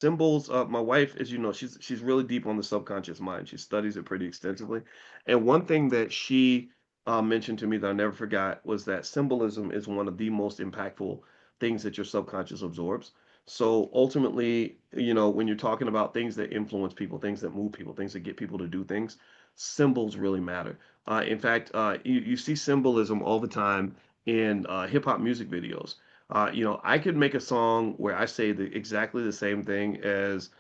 Symbols, my wife, as you know, she's really deep on the subconscious mind. She studies it pretty extensively. And one thing that she mentioned to me that I never forgot was that symbolism is one of the most impactful things that your subconscious absorbs. So ultimately, when you're talking about things that influence people, things that move people, things that get people to do things, symbols really matter. In fact, you see symbolism all the time in hip hop music videos. I could make a song where I say exactly the same thing as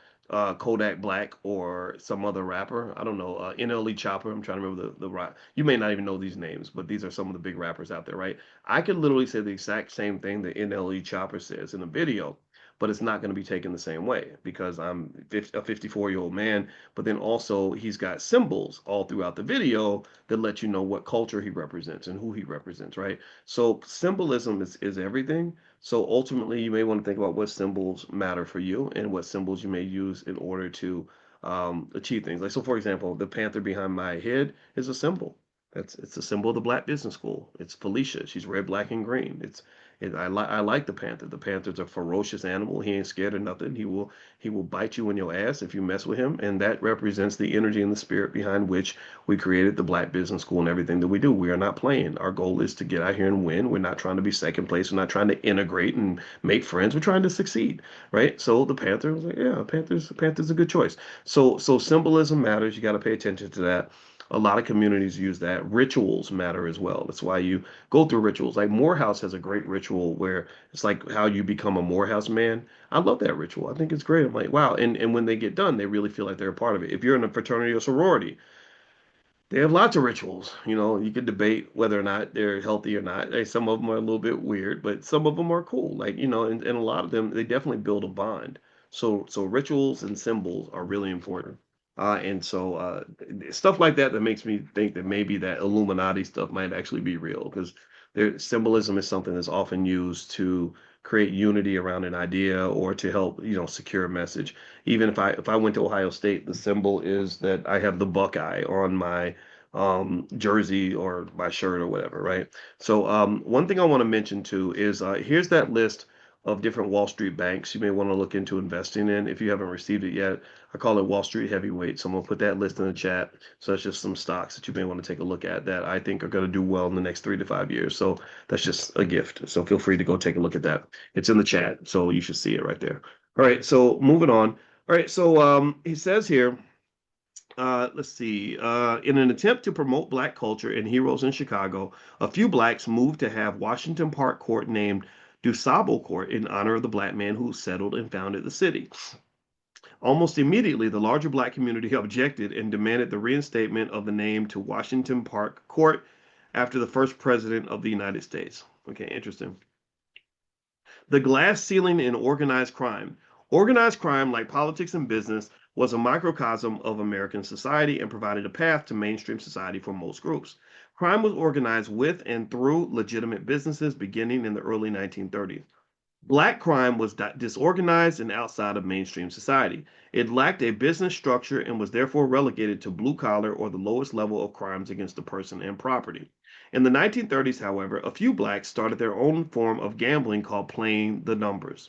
Kodak Black or some other rapper. I don't know, NLE Chopper. I'm trying to remember the rap. You may not even know these names, but these are some of the big rappers out there, right? I could literally say the exact same thing that NLE Chopper says in a video, but it's not going to be taken the same way because I'm a 54-year-old man. But then also he's got symbols all throughout the video that let you know what culture he represents and who he represents, right? So symbolism is everything. So ultimately, you may want to think about what symbols matter for you and what symbols you may use in order to achieve things. Like so, for example, the panther behind my head is a symbol. It's a symbol of the Black Business School. It's Felicia. She's red, black, and green. I like the panther. The panther's a ferocious animal. He ain't scared of nothing. He will bite you in your ass if you mess with him, and that represents the energy and the spirit behind which we created the Black Business School and everything that we do. We are not playing. Our goal is to get out here and win. We're not trying to be second place. We're not trying to integrate and make friends. We're trying to succeed, right? So the Panther was like, yeah, Panther's a good choice. So symbolism matters. You got to pay attention to that. A lot of communities use that. Rituals matter as well. That's why you go through rituals. Like Morehouse has a great ritual where it's like how you become a Morehouse man. I love that ritual. I think it's great. I'm like, wow. And when they get done, they really feel like they're a part of it. If you're in a fraternity or sorority, they have lots of rituals. You could debate whether or not they're healthy or not. Some of them are a little bit weird, but some of them are cool. Like, and a lot of them, they definitely build a bond. So rituals and symbols are really important. And so stuff like that makes me think that maybe that Illuminati stuff might actually be real because their symbolism is something that's often used to create unity around an idea or to help, secure a message. Even if I went to Ohio State, the symbol is that I have the Buckeye on my jersey or my shirt or whatever, right? So one thing I want to mention too is here's that list of different Wall Street banks you may want to look into investing in if you haven't received it yet. I call it Wall Street Heavyweight. So I'm gonna put that list in the chat. So that's just some stocks that you may want to take a look at that I think are going to do well in the next 3 to 5 years. So that's just a gift. So feel free to go take a look at that. It's in the chat, so you should see it right there. All right, so moving on. All right, so he says here, let's see, in an attempt to promote Black culture and heroes in Chicago, a few Blacks moved to have Washington Park Court named DuSable Court in honor of the Black man who settled and founded the city. Almost immediately, the larger Black community objected and demanded the reinstatement of the name to Washington Park Court after the first president of the United States. Okay, interesting. The glass ceiling in organized crime. Organized crime, like politics and business, was a microcosm of American society and provided a path to mainstream society for most groups. Crime was organized with and through legitimate businesses beginning in the early 1930s. Black crime was disorganized and outside of mainstream society. It lacked a business structure and was therefore relegated to blue collar or the lowest level of crimes against the person and property. In the 1930s, however, a few blacks started their own form of gambling called playing the numbers.